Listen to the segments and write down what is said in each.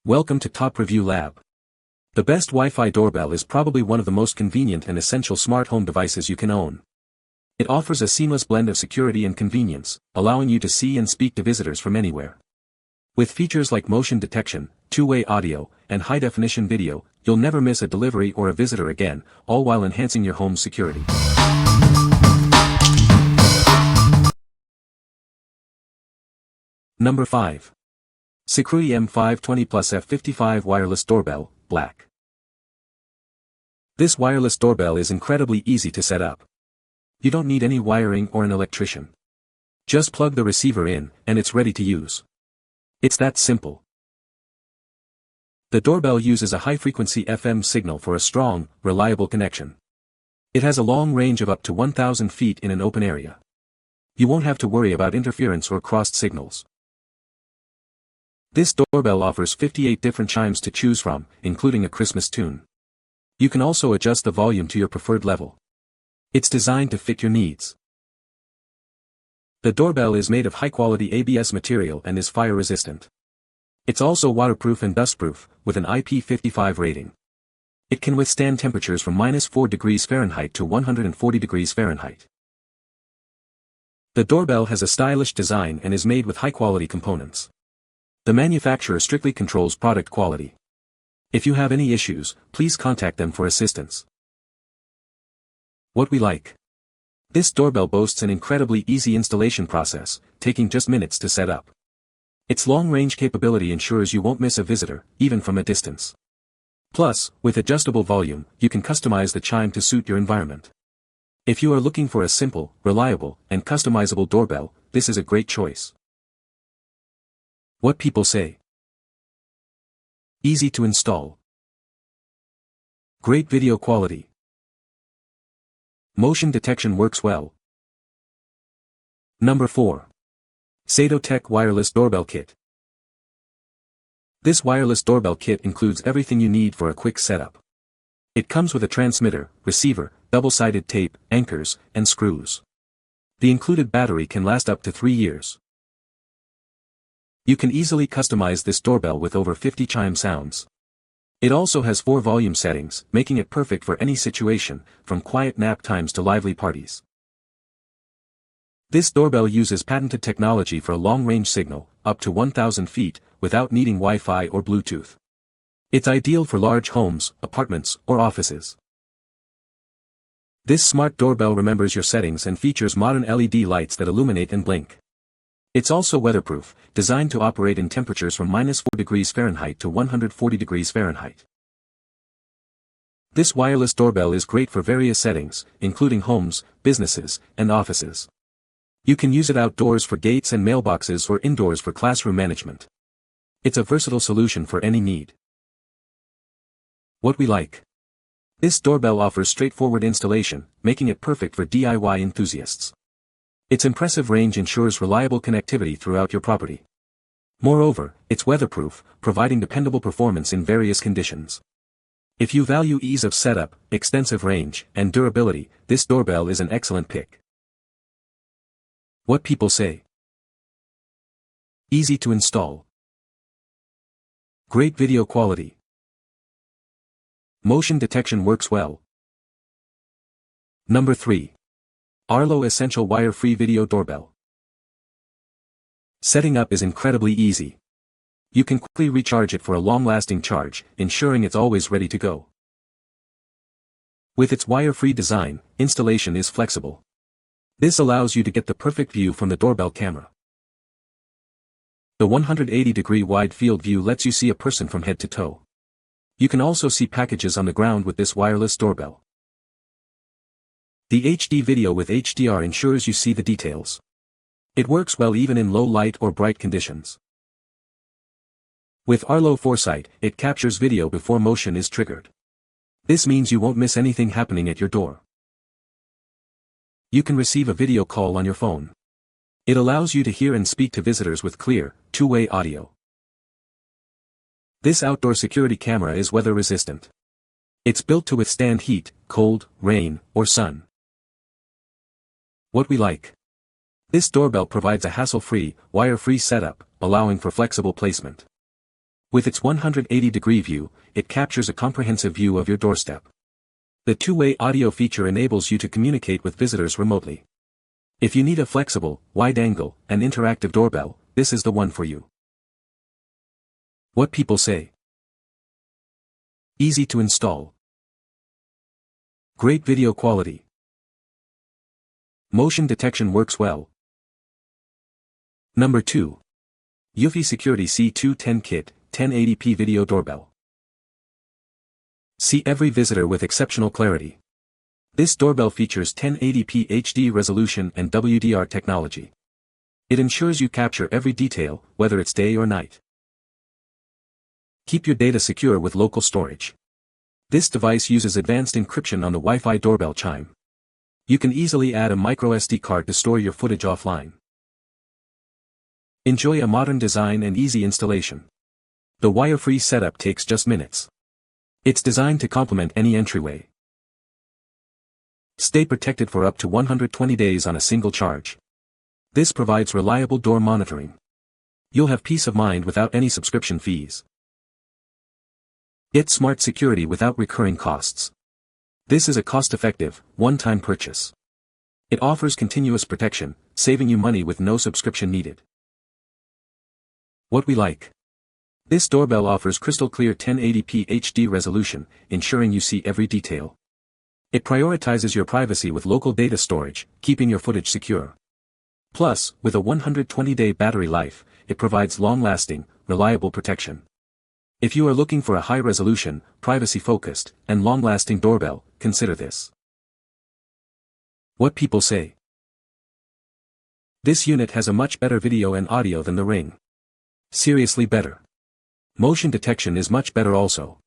Welcome to Top Review Lab. The best Wi-Fi doorbell is probably one of the most convenient and essential smart home devices you can own. It offers a seamless blend of security and convenience, allowing you to see and speak to visitors from anywhere. With features like motion detection, two-way audio, and high-definition video, you'll never miss a delivery or a visitor again, all while enhancing your home's security. Number 5. SECRUI M520 Plus F55 Wireless Doorbell, Black. This wireless doorbell is incredibly easy to set up. You don't need any wiring or an electrician. Just plug the receiver in, and it's ready to use. It's that simple. The doorbell uses a high-frequency FM signal for a strong, reliable connection. It has a long range of up to 1,000 feet in an open area. You won't have to worry about interference or crossed signals. This doorbell offers 58 different chimes to choose from, including a Christmas tune. You can also adjust the volume to your preferred level. It's designed to fit your needs. The doorbell is made of high-quality ABS material and is fire-resistant. It's also waterproof and dustproof, with an IP55 rating. It can withstand temperatures from -4 degrees Fahrenheit to 140 degrees Fahrenheit. The doorbell has a stylish design and is made with high-quality components. The manufacturer strictly controls product quality. If you have any issues, please contact them for assistance. What we like. This doorbell boasts an incredibly easy installation process, taking just minutes to set up. Its long-range capability ensures you won't miss a visitor, even from a distance. Plus, with adjustable volume, you can customize the chime to suit your environment. If you are looking for a simple, reliable, and customizable doorbell, this is a great choice. What people say. Easy to install. Great video quality. Motion detection works well. Number 4. SadoTech Wireless Doorbell Kit. This wireless doorbell kit includes everything you need for a quick setup. It comes with a transmitter, receiver, double-sided tape, anchors, and screws. The included battery can last up to 3 years. You can easily customize this doorbell with over 50 chime sounds. It also has 4 volume settings, making it perfect for any situation, from quiet nap times to lively parties. This doorbell uses patented technology for a long-range signal, up to 1,000 feet, without needing Wi-Fi or Bluetooth. It's ideal for large homes, apartments, or offices. This smart doorbell remembers your settings and features modern LED lights that illuminate and blink. It's also weatherproof, designed to operate in temperatures from -4 degrees Fahrenheit to 140 degrees Fahrenheit. This wireless doorbell is great for various settings, including homes, businesses, and offices. You can use it outdoors for gates and mailboxes or indoors for classroom management. It's a versatile solution for any need. What we like. This doorbell offers straightforward installation, making it perfect for DIY enthusiasts. Its impressive range ensures reliable connectivity throughout your property. Moreover, it's weatherproof, providing dependable performance in various conditions. If you value ease of setup, extensive range, and durability, this doorbell is an excellent pick. What people say. Easy to install. Great video quality. Motion detection works well. Number 3. Arlo Essential Wire-Free Video Doorbell. Setting up is incredibly easy. You can quickly recharge it for a long-lasting charge, ensuring it's always ready to go. With its wire-free design, installation is flexible. This allows you to get the perfect view from the doorbell camera. The 180-degree wide field view lets you see a person from head to toe. You can also see packages on the ground with this wireless doorbell. The HD video with HDR ensures you see the details. It works well even in low light or bright conditions. With Arlo Foresight, it captures video before motion is triggered. This means you won't miss anything happening at your door. You can receive a video call on your phone. It allows you to hear and speak to visitors with clear, two-way audio. This outdoor security camera is weather-resistant. It's built to withstand heat, cold, rain, or sun. What we like. This doorbell provides a hassle-free, wire-free setup, allowing for flexible placement. With its 180-degree view, it captures a comprehensive view of your doorstep. The two-way audio feature enables you to communicate with visitors remotely. If you need a flexible, wide-angle, and interactive doorbell, this is the one for you. What people say. Easy to install. Great video quality. Motion detection works well. Number 2. EUFY Security C210 Kit, 1080p Video Doorbell. See every visitor with exceptional clarity. This doorbell features 1080p HD resolution and WDR technology. It ensures you capture every detail, whether it's day or night. Keep your data secure with local storage. This device uses advanced encryption on the Wi-Fi doorbell chime. You can easily add a microSD card to store your footage offline. Enjoy a modern design and easy installation. The wire-free setup takes just minutes. It's designed to complement any entryway. Stay protected for up to 120 days on a single charge. This provides reliable door monitoring. You'll have peace of mind without any subscription fees. Get smart security without recurring costs. This is a cost-effective, one-time purchase. It offers continuous protection, saving you money with no subscription needed. What we like. This doorbell offers crystal-clear 1080p HD resolution, ensuring you see every detail. It prioritizes your privacy with local data storage, keeping your footage secure. Plus, with a 120-day battery life, it provides long-lasting, reliable protection. If you are looking for a high-resolution, privacy-focused, and long-lasting doorbell, consider this. What people say. This unit has a much better video and audio than the Ring. Seriously better. Motion detection is much better also.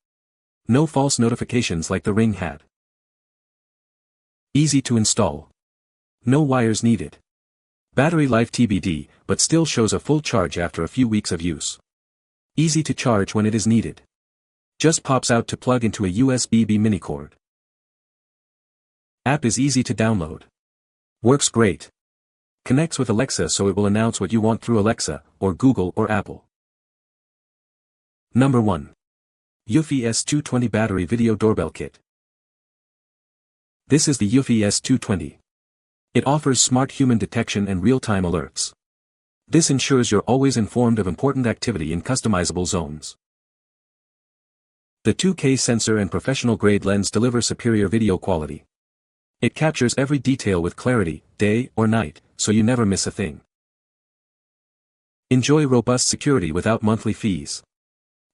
No false notifications like the Ring had. Easy to install. No wires needed. Battery life TBD, but still shows a full charge after a few weeks of use. Easy to charge when it is needed. Just pops out to plug into a USB-B mini cord. App is easy to download. Works great. Connects with Alexa so it will announce what you want through Alexa, or Google or Apple. Number 1. EUFY S220 Battery Video Doorbell Kit. This is the EUFY S220. It offers smart human detection and real-time alerts. This ensures you're always informed of important activity in customizable zones. The 2K sensor and professional-grade lens deliver superior video quality. It captures every detail with clarity, day or night, so you never miss a thing. Enjoy robust security without monthly fees.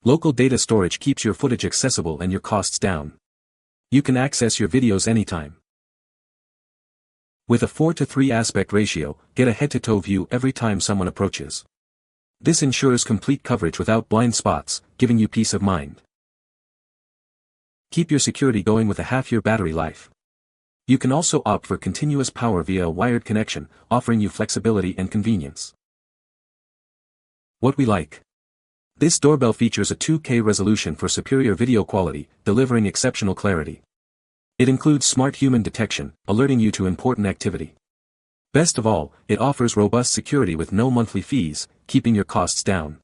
Local data storage keeps your footage accessible and your costs down. You can access your videos anytime. With a 4:3 aspect ratio, get a head-to-toe view every time someone approaches. This ensures complete coverage without blind spots, giving you peace of mind. Keep your security going with a half-year battery life. You can also opt for continuous power via a wired connection, offering you flexibility and convenience. What we like. This doorbell features a 2K resolution for superior video quality, delivering exceptional clarity. It includes smart human detection, alerting you to important activity. Best of all, it offers robust security with no monthly fees, keeping your costs down.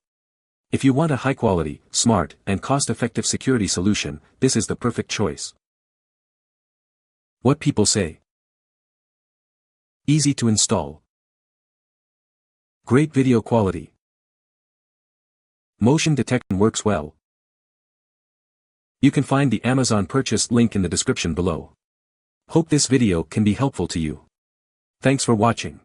If you want a high-quality, smart, and cost-effective security solution, this is the perfect choice. What people say. Easy to install. Great video quality. Motion detection works well. You can find the Amazon purchase link in the description below. Hope this video can be helpful to you. Thanks for watching.